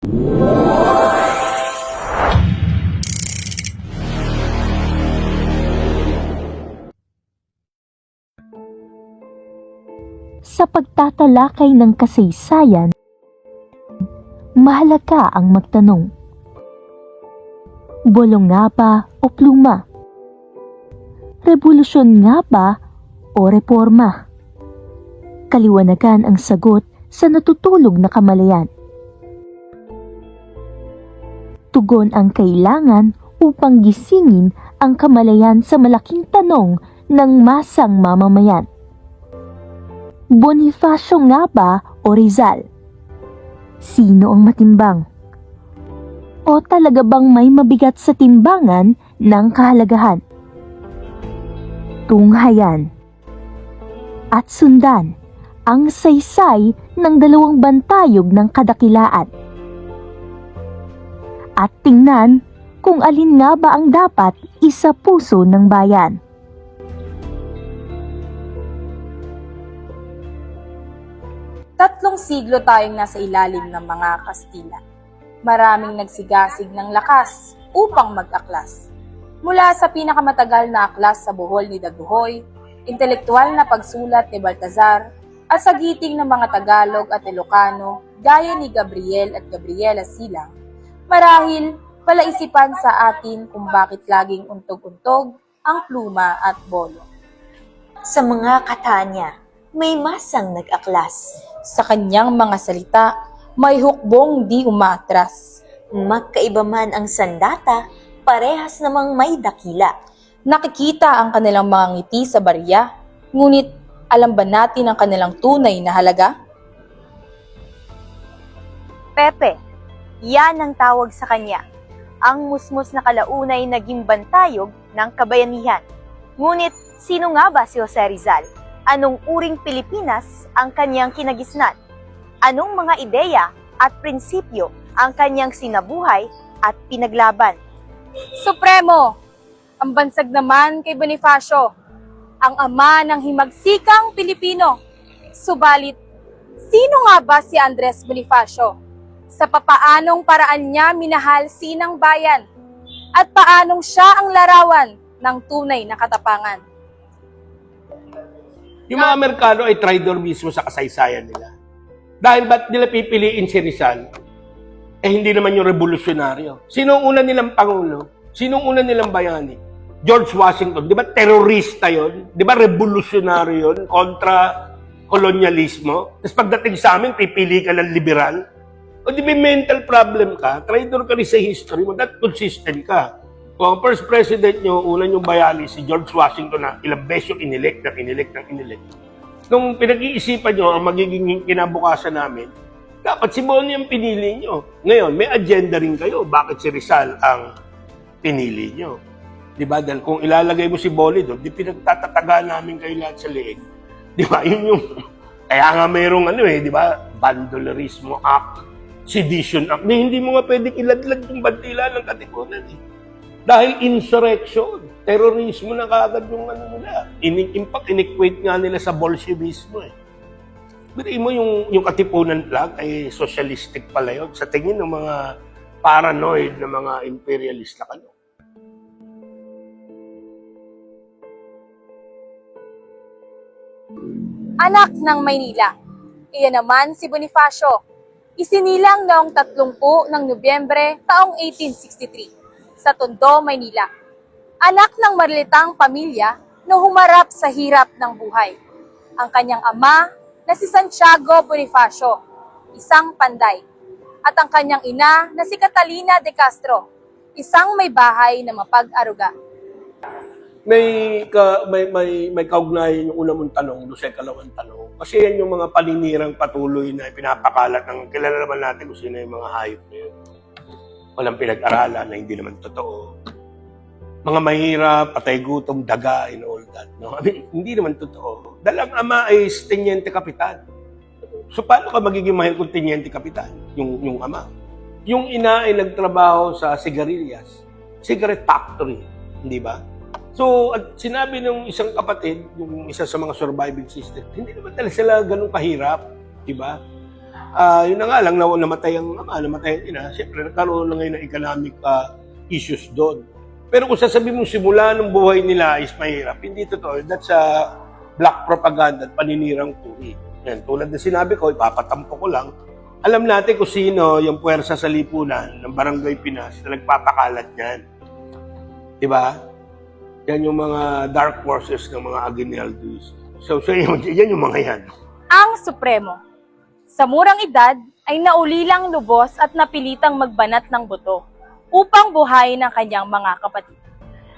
Sa pagtatalakay ng kasaysayan, mahalaga ang magtanong, bolong nga ba o pluma? Revolusyon nga ba o reforma? Kaliwanagan ang sagot sa natutulog na kamalayan. Tugon ang kailangan upang gisingin ang kamalayan sa malaking tanong ng masang mamamayan. Bonifacio nga ba o Rizal? Sino ang matimbang? O talaga bang may mabigat sa timbangan ng kahalagahan? Tunghayan at sundan ang saysay ng dalawang bantayog ng kadakilaan. At tingnan kung alin nga ba ang dapat isapuso ng bayan. Tatlong siglo tayong nasa ilalim ng mga Kastila. Maraming nagsigasig ng lakas upang mag-aklas. Mula sa pinakamatagal na aklas sa buhol ni Daguhoy, intelektual na pagsulat ni Baltazar, at sa giting ng mga Tagalog at Ilocano gaya ni Gabriel at Gabriela Silang, marahil palaisipan sa atin kung bakit laging untog-untog ang pluma at bolo. Sa mga kata niya, may masang nag-aklas. Sa kanyang mga salita, may hukbong di umaatras. Magkaiba man ang sandata, parehas namang may dakila. Nakikita ang kanilang mga ngiti sa barya, ngunit alam ba natin ang kanilang tunay na halaga? Pepe, yan ang tawag sa kanya. Ang musmus na kalaunay naging bantayog ng kabayanihan. Ngunit sino nga ba si Jose Rizal? Anong uring Pilipinas ang kanyang kinagisnan? Anong mga ideya at prinsipyo ang kanyang sinabuhay at pinaglaban? Supremo, ang bansag naman kay Bonifacio, ang ama ng himagsikang Pilipino. Subalit, sino nga ba si Andres Bonifacio? Sa papaanong paraan niya minahal sinang bayan? At paanong siya ang larawan ng tunay na katapangan? Yung mga Amerikano ay traidor mismo sa kasaysayan nila. Dahil ba't nila pipiliin si Rizal? Eh hindi naman yung revolusyonaryo. Sinong una nilang pangulo? Sinong una nilang bayani? George Washington. Di ba terorista yon? Di ba revolusyonaryo yon? Kontra kolonyalismo? Tapos pagdating sa amin, pipili ka ng liberal? O di may mental problem ka? Traidor ka rin sa history mo. That consistent ka. Kung ang first president nyo, una yung bayani, si George Washington na ilang beses yung inelect. Nung pinag-iisipan nyo ang magiging kinabukasan namin, dapat si Bonnie ang pinili nyo. Ngayon, may agenda rin kayo. Bakit si Rizal ang pinili nyo? Diba? Dahil kung ilalagay mo si Bonnie doon, di pinagtatataga namin kayo lahat sa leeg. Diba? Yun yung... Kaya nga mayroong diba? Bandolerismo Act, Sedition Act. Hindi mo nga pwedeng iladlad yung bandila ng katipunan Dahil insurrection, terrorismo na kaagad yung nila. In-equate nga nila sa Bolshevismo Birain mo yung Katipunan flag ay socialistic pala yun. Sa tingin ng mga paranoid na mga imperialista kano. Anak ng Maynila. Iyan naman si Bonifacio. Isinilang noong 30 ng Nobyembre taong 1863 sa Tondo, Maynila. Anak ng marlitang pamilya na humarap sa hirap ng buhay. Ang kanyang ama na si Santiago Bonifacio, isang panday. At ang kanyang ina na si Catalina de Castro, isang may bahay na mapag-aruga. May kaugnayan yung una mong tanong doon sa ikalawang tanong. Kasi yan yung mga paninirang patuloy na pinapakalat ng kilala naman natin kung sino yung mga hayop na yun. Walang pinag-aralan na hindi naman totoo. Mga mahirap, patay gutom, daga, and all that. No? I mean, hindi naman totoo. Dahil ang ama ay tenyente kapitan. So paano ka magiging mahal kung tenyente kapitan? Yung ama. Yung ina ay nagtrabaho sa sigarilyas. Cigarette factory. Hindi ba? So, at sinabi ng isang kapatid, yung isa sa mga surviving sister, hindi naman talaga sila ganun kahirap. Diba? Yun na nga lang, namatay ang ama, namatay ang ina. Siyempre, nagkaroon na ngayon ng economic issues doon. Pero kung sasabihin mo simula ng buhay nila is mahirap, hindi totoo. That's black propaganda at paninirang turi. Yan, tulad na sinabi ko, ipapatampo ko lang. Alam natin kung sino yung puwersa sa lipunan ng Barangay Pinas na nagpapakalat niyan. Diba? Yan yung mga dark forces ng mga Aguinaldos. So yan yung mga yan. Ang Supremo. Sa murang edad ay naulilang lubos at napilitang magbanat ng buto upang buhayin ang kanyang mga kapatid,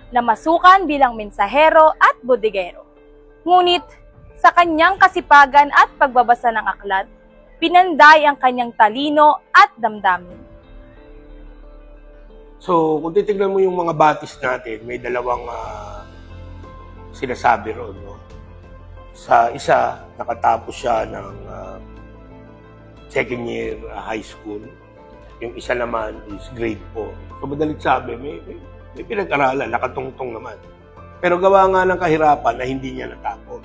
na masukan bilang mensahero at bodigero. Ngunit sa kanyang kasipagan at pagbabasa ng aklat, pinanday ang kanyang talino at damdamin. So, kung titignan mo yung mga batis natin, may dalawang sinasabi roon. No? Sa isa, nakatapos siya ng second year high school. Yung isa naman is grade 4. So, madalit sabi, may pinag-aralan, nakatungtong naman. Pero gawa nga ng kahirapan na hindi niya natapos.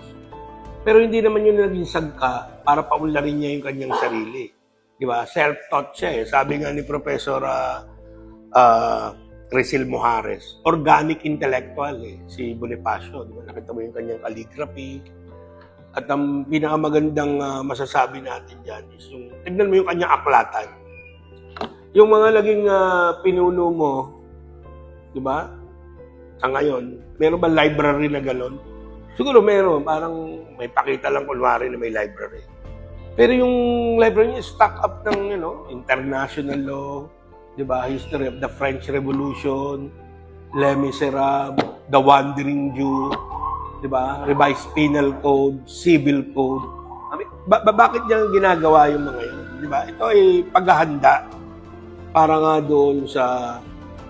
Pero hindi naman yun naging sagka para paunlarin niya yung kanyang sarili. Di ba? Self-taught siya eh. Sabi nga ni Professor Cecil Mojares, organic intellectual eh, si Bonifacio. Di ba? Nakita mo yung kanyang calligraphy. At ang pinakamagandang masasabi natin dyan is yung, tignan mo yung kanyang aklatan. Yung mga naging pinuno mo, di ba? Sa ngayon, meron ba library na gano'n? Siguro meron, parang may pakita lang kunwari na may library. Pero yung library niya stock up ng international law, di ba? History of the French Revolution, Les Miserables, The Wandering Jew, di ba? Revised Penal Code, Civil Code. I mean, bakit niya ginagawa yung mga yun? Di ba? Ito ay paghahanda para nga doon sa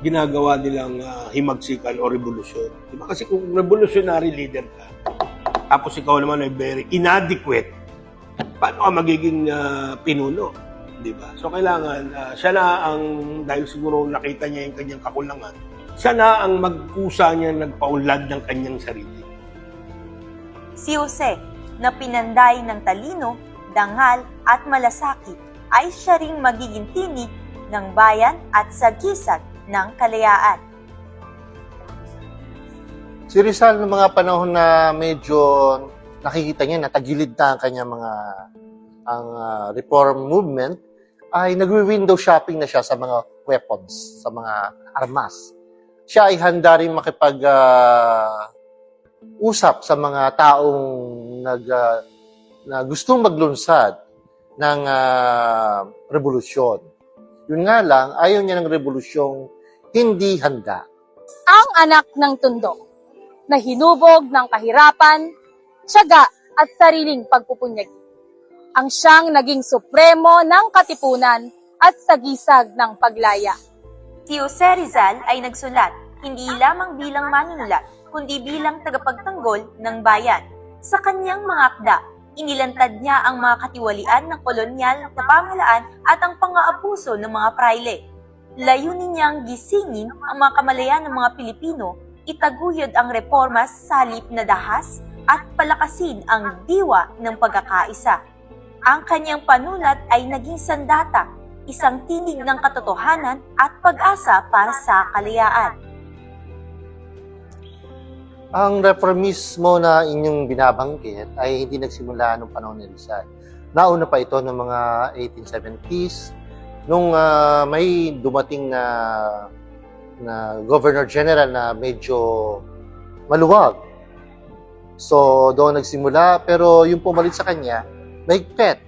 ginagawa nilang himagsikan o revolusyon. Diba? Kasi kung revolutionary leader ka, tapos ikaw naman ay very inadequate, paano ka magiging pinuno? Diba? So kailangan, siya na ang, dahil siguro nakita niya yung kanyang kakulangan, siya na ang magkusa niya nagpaunlad ng kanyang sarili. Si Jose, na pinanday ng talino, dangal at malasakit, ay siya ring magiging tinig ng bayan at sagisag ng kalayaan. Si Rizal ng mga panahon na medyo nakikita niya na tagilid na ang kanya reform movement, ay nagwi-window shopping na siya sa mga weapons, sa mga armas. Siya ay handa rin usap sa mga taong na gustong maglunsad ng revolusyon. Yun nga lang, ayaw niya ng revolusyong hindi handa. Ang anak ng tundo, na hinubog ng kahirapan, tiyaga at sariling pagpupunyagi. Ang siyang naging supremo ng katipunan at sagisag ng paglaya. Si Jose Rizal ay nagsulat, hindi lamang bilang manunulat, kundi bilang tagapagtanggol ng bayan. Sa kanyang mga akda, inilantad niya ang mga katiwalian ng kolonyal na pamahalaan at ang pang-aabuso ng mga prayle. Layunin niyang gisingin ang mga kamalayan ng mga Pilipino, itaguyod ang reformas sa halip na dahas at palakasin ang diwa ng pagkakaisa. Ang kanyang panulat ay naging sandata, isang tinig ng katotohanan at pag-asa para sa kalayaan. Ang reformismo na inyong binabanggit ay hindi nagsimula noong panahon ni Rizal. Nauna pa ito noong mga 1870s, nung may dumating na Governor General na medyo maluwag. So, doon nagsimula, pero yung pumalit sa kanya, mahigpit.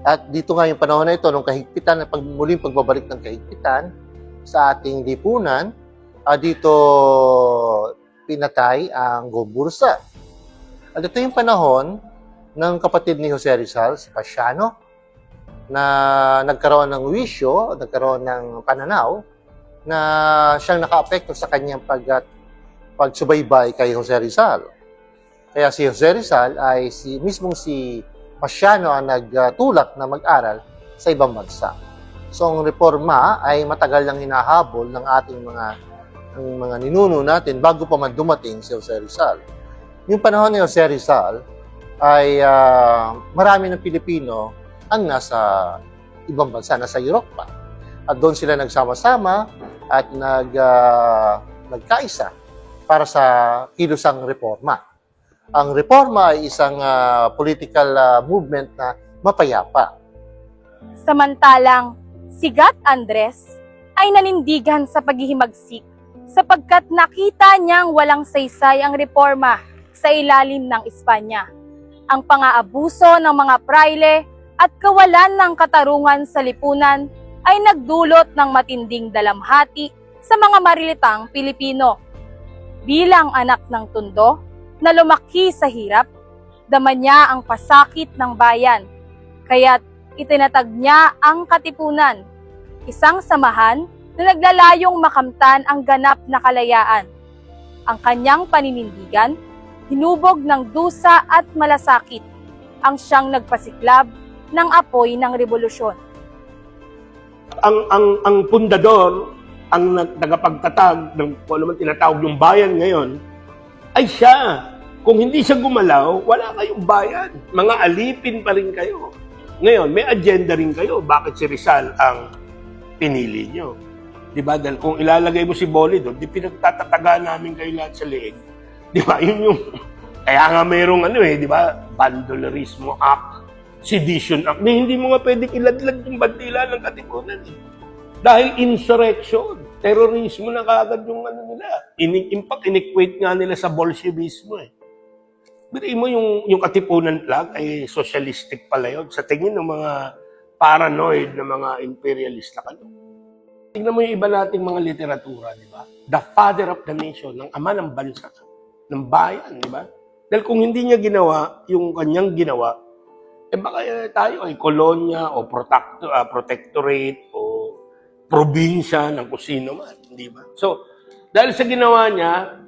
At dito nga yung panahon na ito, nung kahigpitan, muling pagbabalik ng kahigpitan sa ating lipunan, dito pinatay ang Gombursa. At ito yung panahon ng kapatid ni Jose Rizal, si Pasiano, na nagkaroon ng wisyo, nagkaroon ng pananaw, na siyang nakaapekto sa kanyang pagsubaybay kay Jose Rizal. Kaya si Jose Rizal ay mismong si Pasiano ang nagtulak na mag-aral sa ibang bansa. So ang reforma ay matagal nang hinahabol ng ating mga ninuno natin bago pa man dumating si Jose Rizal. Yung panahon ni Jose Rizal ay marami ng Pilipino ang nasa ibang bansa, nasa Europe pa. At doon sila nagsama-sama at nagkaisa para sa kilusang reforma. Ang reforma ay isang political movement na mapayapa. Samantalang, si Gat Andres ay nanindigan sa paghihimagsik sapagkat nakita niyang walang saysay ang reforma sa ilalim ng Espanya. Ang pang-aabuso ng mga praile at kawalan ng katarungan sa lipunan ay nagdulot ng matinding dalamhati sa mga marilitang Pilipino. Bilang anak ng Tondo na lumaki sa hirap, dama niya ang pasakit ng bayan, kaya't itinatag niya ang Katipunan, isang samahan na naglalayong makamtan ang ganap na kalayaan. Ang kanyang paninindigan, hinubog ng dusa at malasakit, ang siyang nagpasiklab ng apoy ng revolusyon. Ang pundador, ang tagapagtatag ng kung ano man tinatawag yung bayan ngayon, ay siya. Kung hindi siya gumalaw, wala kayong bayan. Mga alipin pa rin kayo. Ngayon, may agenda rin kayo. Bakit si Rizal ang pinili nyo? Diba? Dahil kung ilalagay mo si Boli doon, di pinagtatataga namin kayo lahat sa leeg. Diba? Yun yung... Kaya nga mayroong diba? Bandolerismo Act, Sedition Act. Hindi mo nga pwedeng iladlad yung bandila ng Katipunan. Dahil insurrection, terrorismo na kagad yung nila. In-equate nga nila sa Bolshevismo. Birain mo yung Katipunan flag ay socialistic pala yun. Sa tingin ng mga paranoid na mga imperialista kayo. Tingnan mo yung iba nating mga literatura, di ba? The father of the nation, ng ama ng bansa, ng bayan, di ba? Dahil kung hindi niya ginawa yung kanyang ginawa, baka tayo ay kolonya o protectorate o probinsya ng kusino man, di ba? So, dahil sa ginawa niya,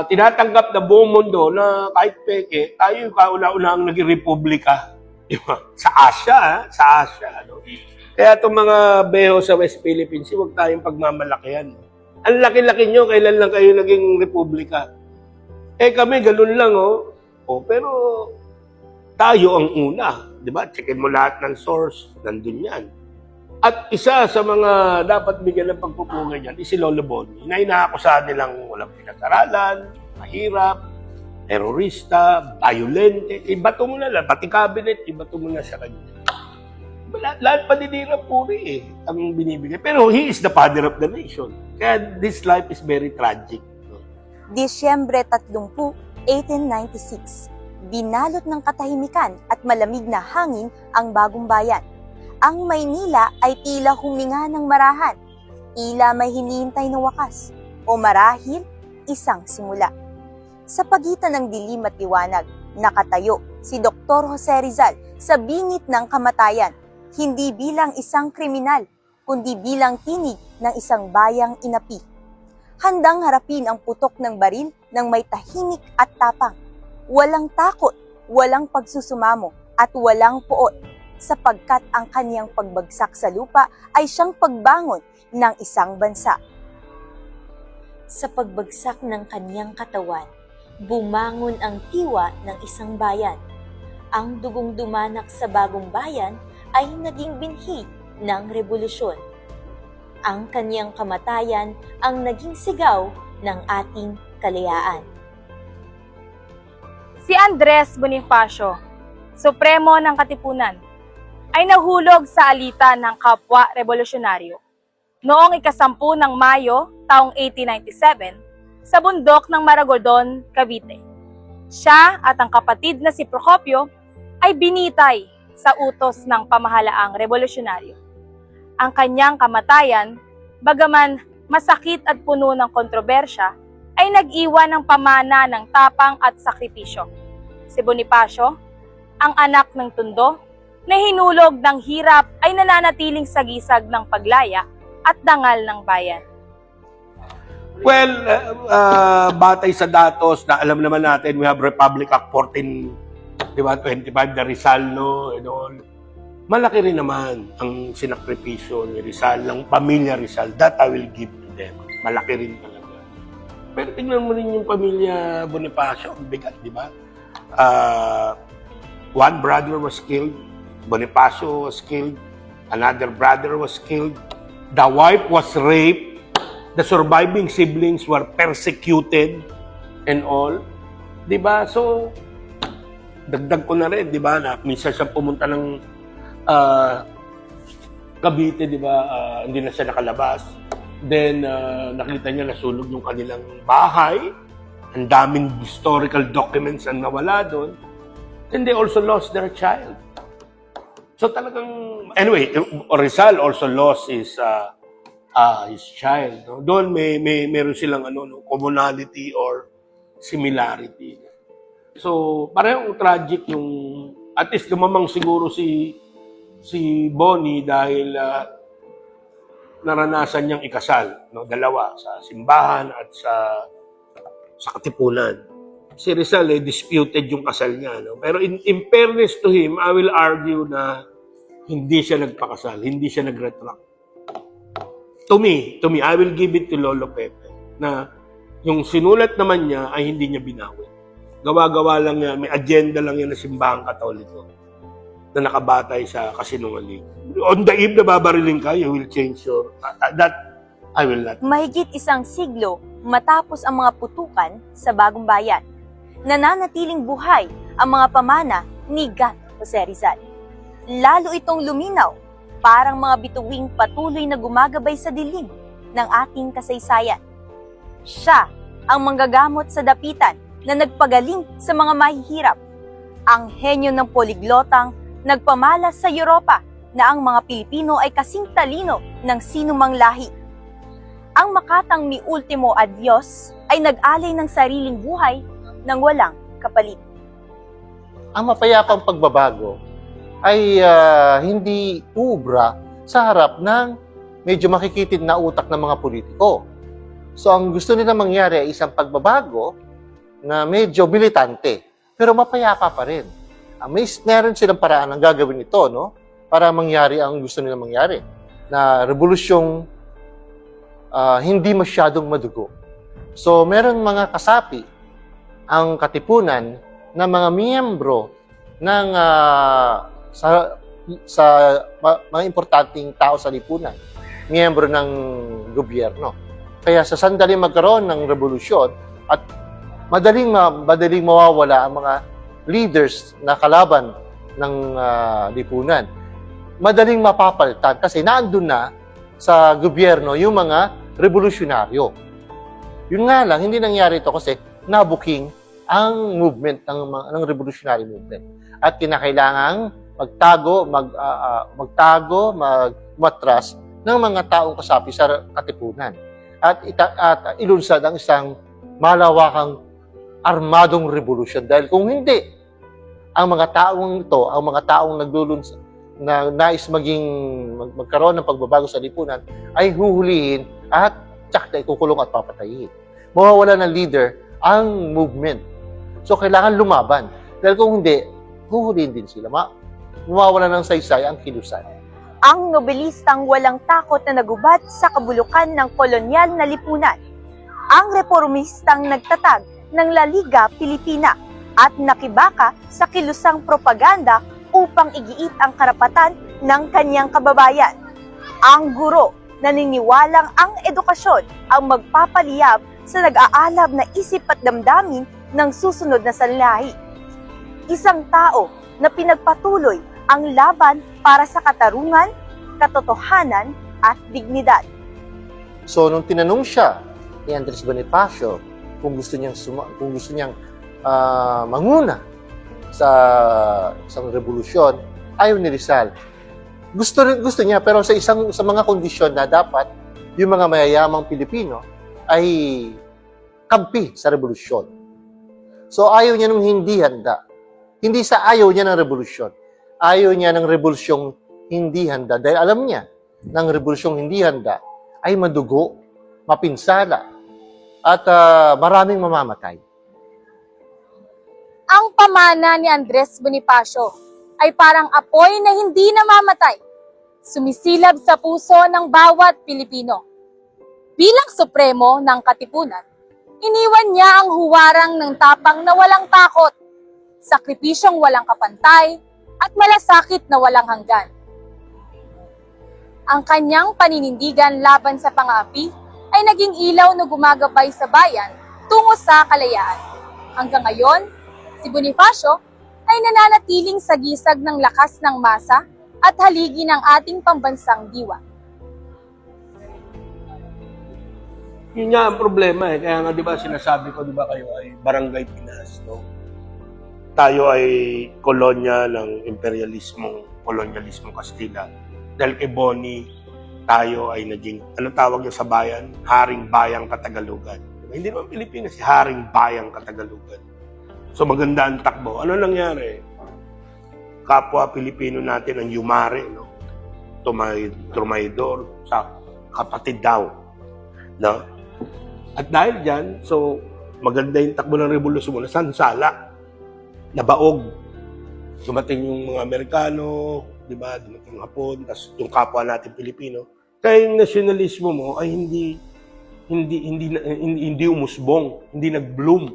tinatanggap na buong mundo na kahit peke, tayo yung kauna-unahang naging republika. Di ba? Sa Asia, no? Kaya itong mga beho sa West Philippines, huwag tayong pagmamalakihan. Ang laki-laki nyo, kailan lang kayo naging republika? Kami, ganun lang, pero tayo ang una. Di ba? Checkin mo lahat ng source, nandun yan. At isa sa mga dapat bigyan ng pagpupungay niyan is si Lolo Boni, na inaakusahan nilang walang pinag-aralan, mahirap, terorista, violente. Ibato mo na lang, pati cabinet, ibato mo na sa kanya. Lahat paninira puri ang binibigay. Pero he is the father of the nation. Kaya this life is very tragic. Disyembre 30, 1896, binalot ng katahimikan at malamig na hangin ang bagong bayan. Ang Maynila ay tila huminga ng marahan, tila may hinihintay na wakas, o marahil isang simula. Sa pagitan ng dilim at liwanag, nakatayo si Dr. Jose Rizal sa bingit ng kamatayan, hindi bilang isang kriminal, kundi bilang tinig ng isang bayang inapi. Handang harapin ang putok ng baril ng may tahimik at tapang. Walang takot, walang pagsusumamo, at walang puot, sapagkat ang kaniyang pagbagsak sa lupa ay siyang pagbangon ng isang bansa. Sa pagbagsak ng kaniyang katawan, bumangon ang tiwa ng isang bayan. Ang dugong dumanak sa bagong bayan ay naging binhi ng revolusyon. Ang kaniyang kamatayan ang naging sigaw ng ating kalayaan. Si Andres Bonifacio, Supremo ng Katipunan, ay nahulog sa alitan ng kapwa revolusyonaryo noong 10 ng Mayo taong 1897 sa bundok ng Maragondon, Cavite. Siya at ang kapatid na si Procopio ay binitay sa utos ng pamahalaang revolusyonaryo. Ang kanyang kamatayan, bagaman masakit at puno ng kontrobersya, ay nag-iwan ng pamana ng tapang at sakripisyo. Si Bonifacio, ang anak ng Tondo, na hinulog ng hirap ay nananatiling sagisag ng paglaya at dangal ng bayan. Well, batay sa datos na alam naman natin, we have Republic Act 14, di ba, 25, the Rizal, no, and all. Malaki rin naman ang sinakripisyo ni Rizal, ng pamilya Rizal. That I will give to them. Malaki rin talaga. Pero tingnan mo rin yung pamilya Bonifacio, ang bigat, di ba? One brother was killed Bonifacio was killed. Another brother was killed. The wife was raped. The surviving siblings were persecuted and all. Diba? So, dagdag ko na rin, diba, na minsan siya pumunta ng Cavite, diba, hindi na siya nakalabas. Then, nakita niya nasunog yung kanilang bahay. Ang daming historical documents ang nawala doon. And they also lost their child. So talagang, anyway, Rizal also lost his child. No? Doon meron silang commonality or similarity. So, parehong tragic yung, at least lumamang siguro si Bonnie dahil naranasan niyang ikasal, no? Dalawa, sa simbahan at sa Katipunan. Si Rizal, disputed yung kasal niya. No? Pero in fairness to him, I will argue na hindi siya nagpakasal, hindi siya nag-retract. To me, I will give it to Lolo Pepe na yung sinulat naman niya ay hindi niya binawi. Gawa-gawa lang niya, may agenda lang yan na simbahang Katoliko na nakabatay sa kasinungaling. On the eve na babariling ka, you will change your... that I will not. Mahigit isang siglo matapos ang mga putukan sa Bagong Bayan, nananatiling buhay ang mga pamana ni Gat Jose Rizal. Lalo itong luminaw, parang mga bituing patuloy na gumagabay sa dilim ng ating kasaysayan. Siya ang manggagamot sa dapitan na nagpagaling sa mga mahihirap. Ang henyo ng poliglotang nagpamalas sa Europa na ang mga Pilipino ay kasing talino ng sinumang lahi. Ang makatang mi ultimo adios ay nag-alay ng sariling buhay nang walang kapalit. Ang mapayapang pagbabago ay hindi ubra sa harap ng medyo makikitid na utak ng mga politiko. So ang gusto nila mangyari ay isang pagbabago na medyo militante, pero mapayapa pa rin. Meron silang paraan ng gagawin ito, no? Para mangyari ang gusto nila mangyari. Na revolusyong hindi masyadong madugo. So meron mga kasapi ang Katipunan na mga miyembro ng mga importanteng tao sa lipunan, miyembro ng gobyerno. Kaya sa sandaling magkaroon ng revolusyon at madaling mawawala ang mga leaders na kalaban ng lipunan, madaling mapapalitan kasi naandun na sa gobyerno yung mga revolusyonaryo. Yun nga lang, hindi nangyari ito kasi nabuking ang movement ng revolutionary movement. At kinakailangang matras ng mga taong kasapi sa Katipunan. At ilunsad ang isang malawakang armadong revolusyon. Dahil kung hindi, ang mga taong ito, ang mga taong naglulunsad, na nais magkaroon ng pagbabago sa lipunan, ay huhulihin at tsak na ikukulong at papatayin. Mawawala ng leader ang movement. So, kailangan lumaban. Dahil kung hindi, huhulihin din sila. Mawawala ng saysay ang kilusan. Ang nobelistang walang takot na nagubat sa kabulukan ng kolonyal na lipunan. Ang reformistang nagtatag ng La Liga Pilipina at nakibaka sa kilusang propaganda upang igiit ang karapatan ng kanyang kababayan. Ang guro, naniniwalang ang edukasyon ang magpapaliyab sa nag-aalab na isip at damdamin ng susunod na sanlahi. Isang tao na pinagpatuloy ang laban para sa katarungan, katotohanan at dignidad. So, nung tinanong siya ni Andres Bonifacio kung gusto niyang manguna sa isang revolusyon, ayaw ni Rizal. Gusto niya, pero sa mga kondisyon na dapat yung mga mayayamang Pilipino ay kampi sa revolusyon. So ayaw niya nung hindi handa. Hindi sa ayaw niya ng revolusyon. Ayaw niya ng revolusyong hindi handa. Dahil alam niya, ng revolusyong hindi handa ay madugo, mapinsala, at maraming mamamatay. Ang pamana ni Andres Bonifacio ay parang apoy na hindi namamatay, sumisilab sa puso ng bawat Pilipino. Bilang supremo ng Katipunan, iniwan niya ang huwarang ng tapang na walang takot, sakripisyong walang kapantay, at malasakit na walang hanggan. Ang kanyang paninindigan laban sa pang-aapi ay naging ilaw na gumagabay sa bayan tungo sa kalayaan. Hanggang ngayon, si Bonifacio ay nananatiling sagisag ng lakas ng masa at haligi ng ating pambansang diwa. Yun nga ang problema eh. Kaya nga, di ba, sinasabi ko, di ba, kayo ay Barangay Pinas, no? Tayo ay kolonya ng kolonyalismong Kastila. Dahil kay Boni, tayo ay naging, ano tawag niya sa bayan? Haring Bayang Katagalugan. Diba? Hindi naman Pilipinas, Haring Bayang Katagalugan. So maganda ang takbo. Ano nangyari? Kapwa Pilipino natin ang yumare, no? Trumaydor sa kapatid daw. No? At dahil dyan, so maganda yung takbo ng revolusyon mo na sansala, nabaog. Dumating yung mga Amerikano, di ba? Dumating yung Hapon, tapos yung kapwa natin Pilipino. Kaya yung nasyonalismo mo ay hindi umusbong, hindi nag-bloom.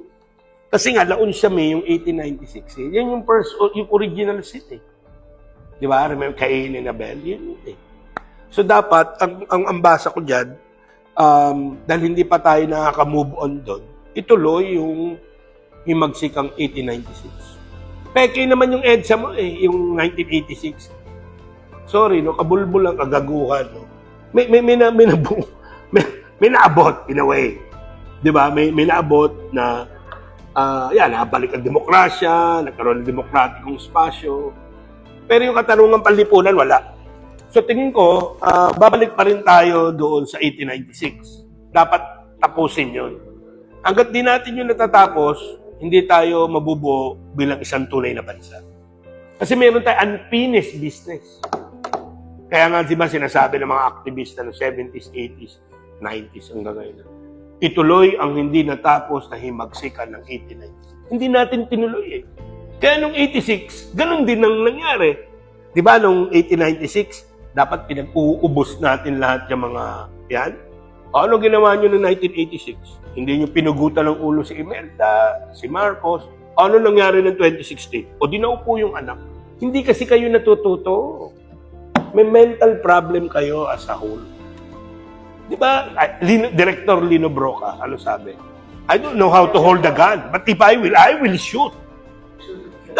Kasi nga, laon siya May yung 1896. Eh. Yan yung original sin eh. Di ba? Remember, Cain and Abel? Yun eh. So dapat, ang basa ko dyan, dahil hindi pa tayo nakaka-move on doon, ituloy yung magsikang 1896. Peke naman yung EDSA mo eh, yung 1986. Sorry, no, kabulbul ang kagaguhan. No? May naabot in a way. Di ba? May naabot na nabalik ang demokrasya, nagkaroon ng demokratikong espasyo. Pero yung katanungan panlipunan, wala. So tingin ko, babalik pa rin tayo doon sa 1896. Dapat tapusin yun. Hanggat di natin yun natatapos, hindi tayo mabubuo bilang isang tunay na bansa. Kasi meron tayong unfinished business. Kaya nga, di ba, sinasabi ng mga aktivista ng 70s, 80s, 90s hanggang ngayon. Ituloy ang hindi natapos na himagsikan ng 1896. Hindi natin tinuloy eh. Kaya nung 86, ganun din ang nangyari. Di ba, nung 1896, dapat pinag-uubos natin lahat yung mga yan. Ano ginawa nyo noong 1986? Hindi nyo pinugutan ng ulo si Imelda, si Marcos. Ano nangyari ng 2016? O dinaupo yung anak. Hindi kasi kayo natututo. May mental problem kayo as a whole. Di ba? Director Lino Broca, ano sabi? I don't know how to hold a gun, but if I will shoot.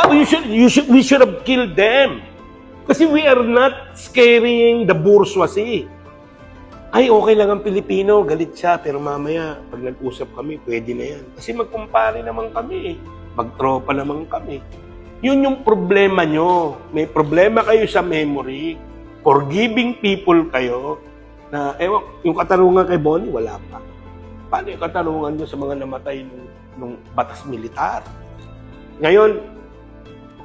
We should have killed them. Kasi we are not scaring the bourgeoisie. Ay, okay lang ang Pilipino, galit siya, pero mamaya, pag nag-usap kami, pwede na yan. Kasi magkumpare naman kami, magtropa naman kami. Yun yung problema nyo. May problema kayo sa memory. Forgiving people kayo, na, yung katarungan kay Bonnie, wala pa. Paano yung katarungan nyo sa mga namatay nung batas militar? Ngayon,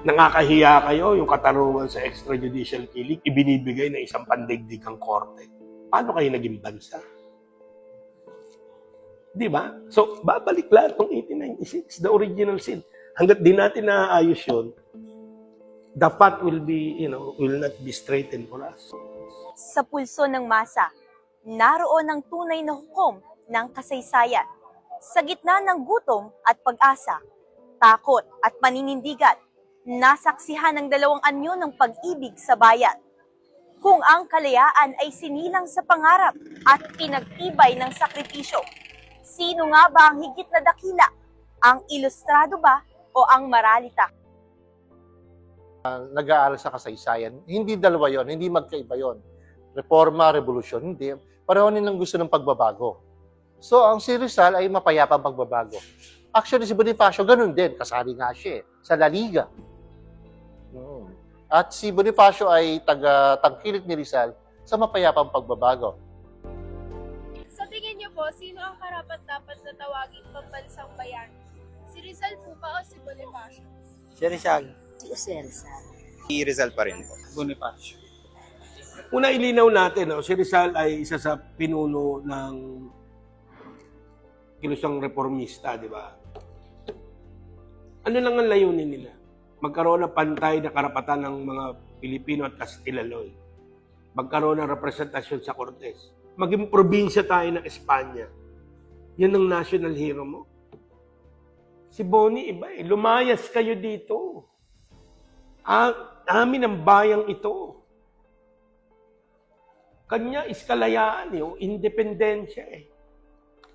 nakakahiya kayo yung katarungan sa extrajudicial killing, ibinibigay ng isang pandigdigang korte. Paano kayo naging bansa? Di ba? So, babalik lahat ng 1896, the original sin. Hanggat di natin naaayos yun, the path will not be straightened for us. Sa pulso ng masa, naroon ang tunay na hukom ng kasaysayan. Sa gitna ng gutom at pag-asa, takot at paninindigan, nasaksihan ng dalawang anyo ng pag-ibig sa bayan. Kung ang kalayaan ay sinilang sa pangarap at pinagtibay ng sakripisyo, sino nga ba ang higit na dakila? Ang ilustrado ba o ang maralita? Nag-aaral sa kasaysayan, hindi dalawa yon, hindi magkaiba yon. Reforma, revolusyon, hindi. Pareho nilang gusto ng pagbabago. So, ang si Rizal ay mapayapang pagbabago. Actually, si Bonifacio, ganun din. Kasali nga siya sa La Liga. At si Bonifacio ay tangkilik ni Rizal sa mapayapang pagbabago. Sa tingin niyo po, sino ang karapat-dapat na tawaging pambansang bayan? Si Rizal po ba o si Bonifacio? Si Rizal. Si Rizal pa rin po. Bonifacio. Una ilinaw natin, si Rizal ay isa sa pinuno ng kilusang reformista, di ba? Ano lang ang layunin nila? Magkaroon ng pantay na karapatan ng mga Pilipino at Kastilaloy. Magkaroon ng representasyon sa Cortes. Maging probinsya tayo ng Espanya. Yan ang national hero mo. Si Bonnie, iba eh. Lumayas kayo dito. amin ang bayang ito. Kanya is kalayaan, independensya eh.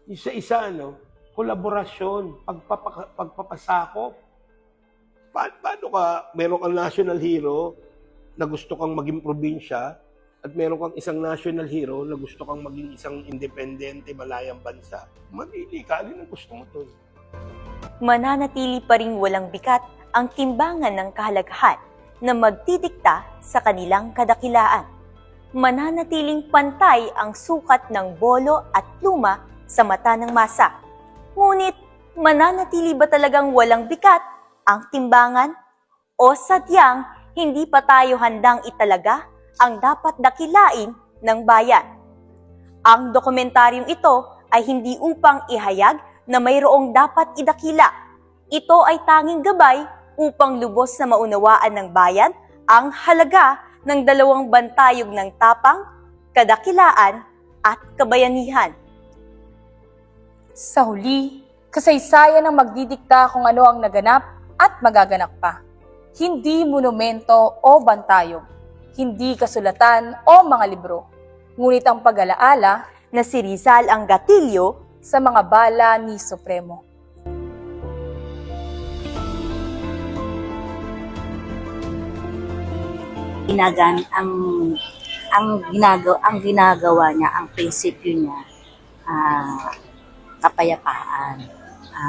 Isa-isa, kolaborasyon, pagpapasakop. Paano ka, meron kang national hero na gusto kang maging probinsya at meron kang isang national hero na gusto kang maging isang independente, malayang bansa. Mamili ka, alin ang gusto mo doon? Mananatili pa ring walang bigat ang timbangan ng kahalagahan na magdidikta sa kanilang kadakilaan. Mananatiling pantay ang sukat ng bolo at pluma sa mata ng masa. Ngunit, mananatili ba talagang walang bigat ang timbangan? O sadyang hindi pa tayo handang italaga ang dapat dakilain ng bayan? Ang dokumentaryong ito ay hindi upang ihayag na mayroong dapat idakila. Ito ay tanging gabay upang lubos na maunawaan ng bayan ang halaga ng dalawang bantayog ng tapang, kadakilaan at kabayanihan. Sa huli, kasaysayan ang magdidikta kung ano ang naganap at magaganap pa. Hindi monumento o bantayog, hindi kasulatan o mga libro, ngunit ang pag-alaala Na si Rizal ang gatilyo sa mga bala ni Supremo. Ang ginagawa niya, ang prinsipyo niya, kapayapaan,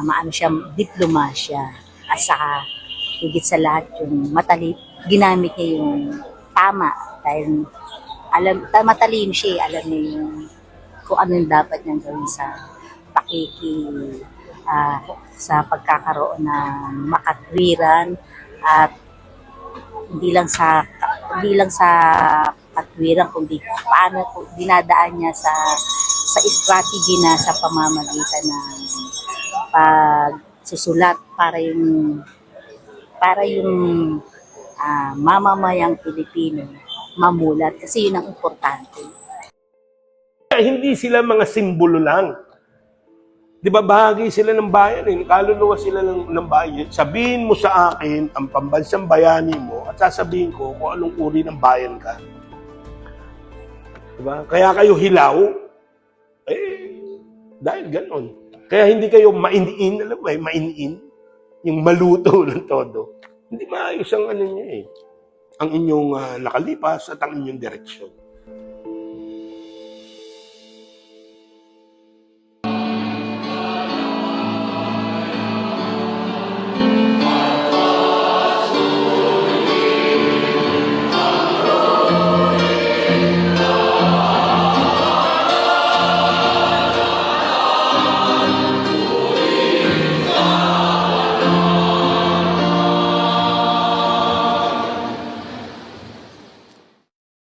maano siya, diplomasya, at saka higit sa lahat yung ginamit niya yung tama dahil matalino siya, alam niya yung kung ano yung dapat niyang gawin sa sa pagkakaroon ng makatwiran at hindi lang sa katwiran kundi paano dinadaan niya sa strategy na sa pamamagitan ng pagsusulat para yung mamamayang Pilipino mamulat kasi yun ang importante. Hindi sila mga simbolo lang. Di ba, bahagi sila ng bayan, kaluluwa sila ng bayan. Sabihin mo sa akin ang pambansang bayani mo at sasabihin ko kung anong uri ng bayan ka. Di ba? Kaya kayo hilaw, dahil ganon. Kaya hindi kayo mainiin, alam mo mainiin, yung maluto ng todo. Hindi maayos ang ang inyong nakalipas at ang inyong direksyon.